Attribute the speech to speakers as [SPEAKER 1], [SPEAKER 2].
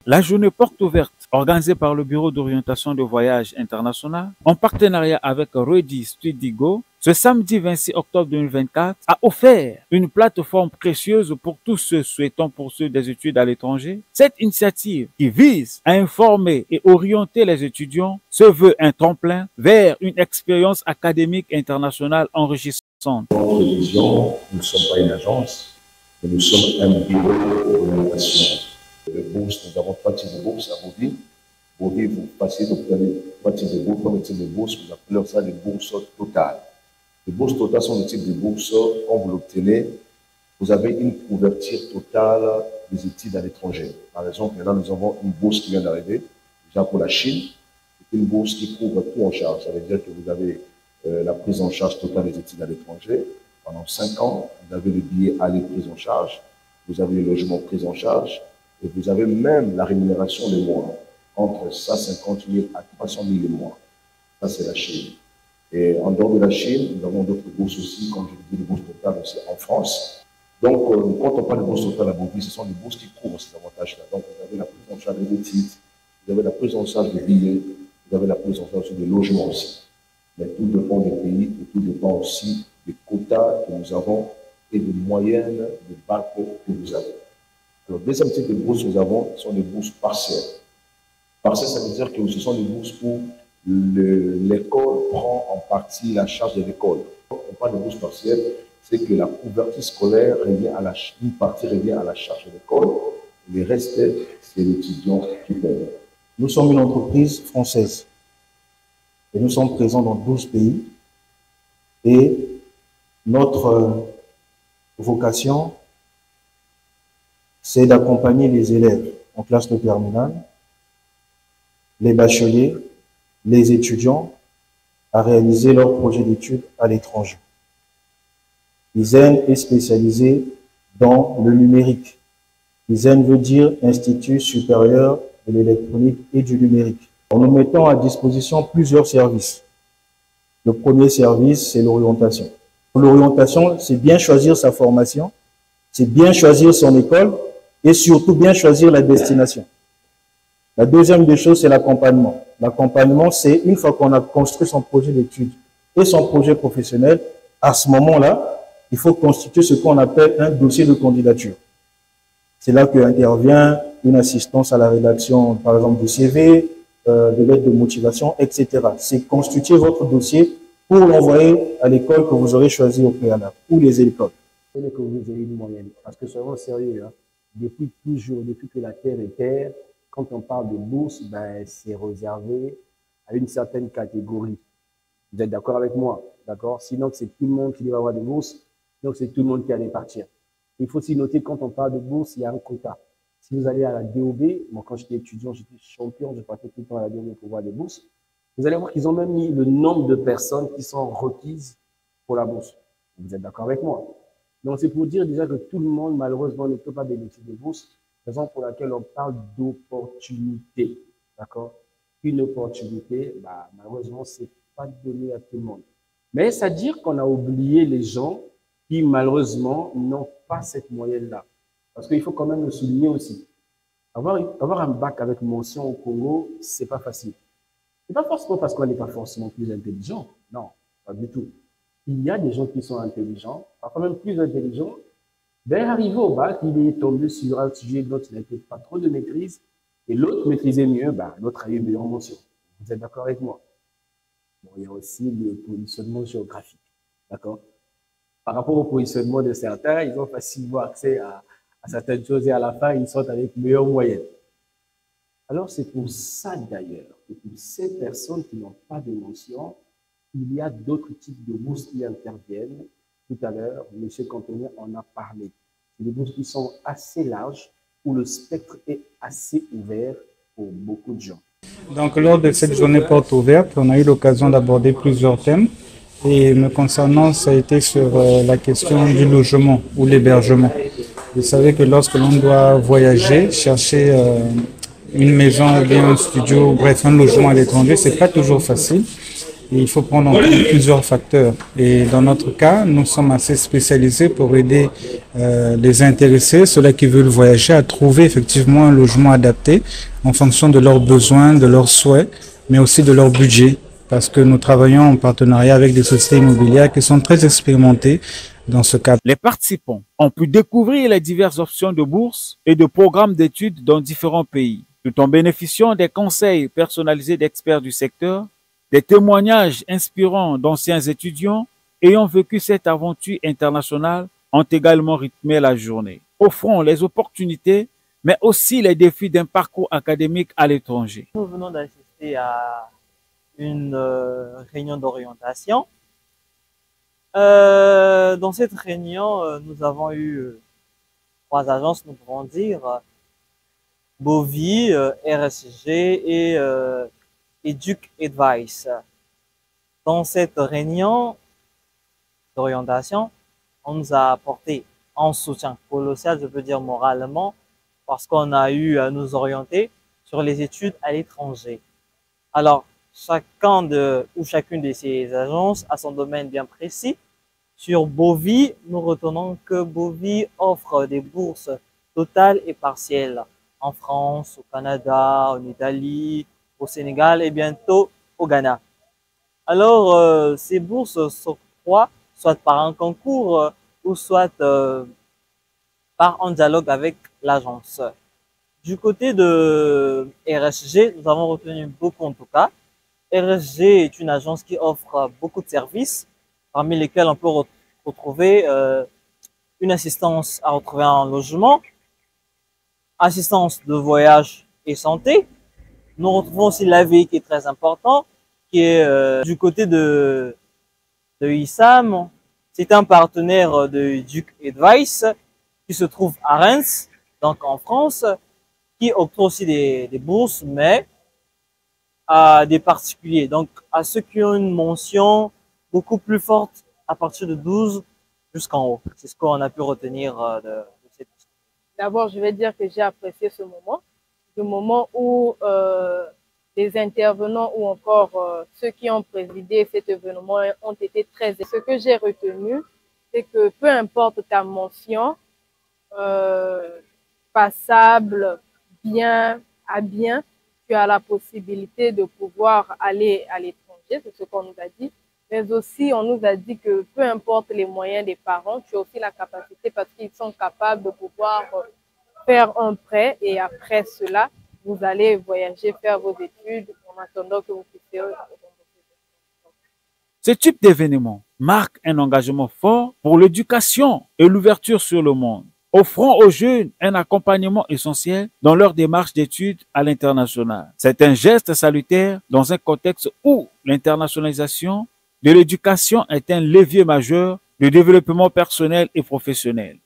[SPEAKER 1] La journée porte ouverte, organisée par le Bureau d'orientation de voyage international, en partenariat avec Ready Studigo, ce samedi 26 octobre 2024, a offert une plateforme précieuse pour tous ceux souhaitant poursuivre des études à l'étranger. Cette initiative, qui vise à informer et orienter les étudiants, se veut un tremplin vers une expérience académique internationale enrichissante.
[SPEAKER 2] Notre vision, nous ne sommes pas une agence, mais nous sommes un bureau d'orientation. Les bourses, nous avons 3 types de bourses à Bovie. Bovie, vous passez, donc vous avez 3 types de bourses. Comme type de bourse, vous appelez ça des bourses totales. Les bourses totales sont le type de bourses, quand vous l'obtenez, vous avez une couverture totale des études à l'étranger. Par exemple, maintenant, nous avons une bourse qui vient d'arriver, déjà pour la Chine. C'est une bourse qui couvre tout en charge. Ça veut dire que vous avez la prise en charge totale des études à l'étranger. Pendant 5 ans, vous avez le billet aller pris en charge, vous avez le logement pris en charge, et vous avez même la rémunération des mois, entre 150 000 à 300 000 le mois. Ça, c'est la Chine. Et en dehors de la Chine, nous avons d'autres bourses aussi, comme je vous dis, des bourses totales aussi en France. Donc, quand on parle de bourses totales à Bovie, ce sont des bourses qui couvrent ces avantages-là. Donc, vous avez la prise en charge des études, vous avez la prise en charge des billets, vous avez la prise en charge des logements aussi. Mais tout dépend des pays et tout dépend aussi des quotas que nous avons et des moyennes de bac que vous avez. Alors, deuxième type de bourses que nous avons sont des bourses partielles. Partielles, ça veut dire que ce sont des bourses où l'école prend en partie la charge de l'école. Quand on parle de bourses partielles, c'est que la couverture scolaire revient à une partie revient à la charge de l'école, et le reste, c'est l'étudiant qui paye.
[SPEAKER 3] Nous sommes une entreprise française et nous sommes présents dans 12 pays et notre vocation, c'est d'accompagner les élèves en classe de terminale, les bacheliers, les étudiants à réaliser leur projet d'études à l'étranger. ISEN est spécialisé dans le numérique. ISEN veut dire Institut supérieur de l'électronique et du numérique. Nous mettons à disposition plusieurs services. Le premier service, c'est l'orientation. L'orientation, c'est bien choisir sa formation, c'est bien choisir son école et surtout bien choisir la destination. La deuxième des choses, c'est l'accompagnement. L'accompagnement, c'est une fois qu'on a construit son projet d'études et son projet professionnel, à ce moment-là, il faut constituer ce qu'on appelle un dossier de candidature. C'est là qu'intervient une assistance à la rédaction, par exemple, du CV, de lettres de motivation, etc. C'est constituer votre dossier pour l'envoyer à l'école que vous aurez choisie au préalable, ou les écoles.
[SPEAKER 4] Que vous ayez une moyenne, parce que soyons sérieux, hein, depuis toujours, depuis que la Terre est terre, quand on parle de bourse, ben, c'est réservé à une certaine catégorie. Vous êtes d'accord avec moi? D'accord? Sinon, c'est tout le monde qui doit avoir des bourses, donc c'est tout le monde qui allait partir. Il faut aussi noter que quand on parle de bourse, il y a un quota. Si vous allez à la DOB, moi quand j'étais étudiant, j'étais champion, je partais tout le temps à la DOB pour voir des bourses. Vous allez voir qu'ils ont même mis le nombre de personnes qui sont requises pour la bourse. Vous êtes d'accord avec moi? Donc c'est pour dire déjà que tout le monde, malheureusement, ne peut pas bénéficier des bourses, raison pour laquelle on parle d'opportunité. D'accord? Une opportunité, bah, malheureusement, c'est pas donné à tout le monde. Mais ça veut dire qu'on a oublié les gens qui, malheureusement, n'ont pas cette moyenne-là. Parce qu'il faut quand même le souligner aussi. Avoir un bac avec mention au Congo, c'est pas facile. C'est pas forcément parce qu'on n'est pas forcément plus intelligent. Non, pas du tout. Il y a des gens qui sont intelligents, parfois même plus intelligents. Dès arrivé au bac, il est tombé sur un sujet dont il n'avait pas trop de maîtrise, et l'autre maîtrisait mieux, bah, l'autre a eu une meilleure mention. Vous êtes d'accord avec moi? Bon, il y a aussi le positionnement géographique. D'accord? Par rapport au positionnement de certains, ils ont facilement accès à certaines choses et à la fin, ils sortent avec meilleure moyenne. Alors, c'est pour ça d'ailleurs que pour ces personnes qui n'ont pas de mention, il y a d'autres types de bourses qui interviennent. Tout à l'heure, M. Cantonier en a parlé. C'est des bourses qui sont assez larges, où le spectre est assez ouvert pour beaucoup de gens.
[SPEAKER 5] Donc, lors de cette journée porte ouverte, on a eu l'occasion d'aborder plusieurs thèmes. Et me concernant, ça a été sur la question du logement ou l'hébergement. Vous savez que lorsque l'on doit voyager, chercher une maison ou bien un studio, bref, un logement à l'étranger, c'est pas toujours facile. Et il faut prendre en compte plusieurs facteurs. Et dans notre cas, nous sommes assez spécialisés pour aider les intéressés, ceux-là qui veulent voyager, à trouver effectivement un logement adapté en fonction de leurs besoins, de leurs souhaits, mais aussi de leur budget. Parce que nous travaillons en partenariat avec des sociétés immobilières qui sont très expérimentées dans ce cadre.
[SPEAKER 1] Les participants ont pu découvrir les diverses options de bourse et de programmes d'études dans différents pays, tout en bénéficiant des conseils personnalisés d'experts du secteur, des témoignages inspirants d'anciens étudiants ayant vécu cette aventure internationale ont également rythmé la journée, offrant les opportunités, mais aussi les défis d'un parcours académique à l'étranger.
[SPEAKER 6] Nous venons d'assister à une réunion d'orientation. Dans cette réunion, nous avons eu 3 agences, nous pouvons dire, Bovi, RSG et Duke Advice. Dans cette réunion d'orientation, on nous a apporté un soutien colossal, je peux dire moralement, parce qu'on a eu à nous orienter sur les études à l'étranger. Alors, chacune de ces agences a son domaine bien précis. Sur Bovi, nous retenons que Bovi offre des bourses totales et partielles en France, au Canada, en Italie, au Sénégal et bientôt au Ghana. Alors, ces bourses s'octroient soit par un concours ou soit par un dialogue avec l'agence. Du côté de RSG, nous avons retenu beaucoup en tout cas. RSG est une agence qui offre beaucoup de services, parmi lesquels on peut retrouver une assistance à retrouver un logement, assistance de voyage et santé. Nous retrouvons aussi l'AVI qui est très important, qui est du côté de ISAM. C'est un partenaire de Duke Advice qui se trouve à Reims, donc en France, qui octroie aussi des bourses, mais à des particuliers, donc à ceux qui ont une mention beaucoup plus forte à partir de 12 jusqu'en haut. C'est ce qu'on a pu retenir de cette histoire.
[SPEAKER 7] D'abord, je vais dire que j'ai apprécié ce moment, le moment où les intervenants ou encore ceux qui ont présidé cet événement ont été très... Ce que j'ai retenu, c'est que peu importe ta mention, passable, bien, à bien, tu as la possibilité de pouvoir aller à l'étranger, c'est ce qu'on nous a dit. Mais aussi, on nous a dit que peu importe les moyens des parents, tu as aussi la capacité parce qu'ils sont capables de pouvoir faire un prêt et après cela, vous allez voyager, faire vos études en attendant que vous puissiez...
[SPEAKER 1] Ce type d'événement marque un engagement fort pour l'éducation et l'ouverture sur le monde, offrant aux jeunes un accompagnement essentiel dans leur démarche d'études à l'international. C'est un geste salutaire dans un contexte où l'internationalisation de l'éducation est un levier majeur de développement personnel et professionnel.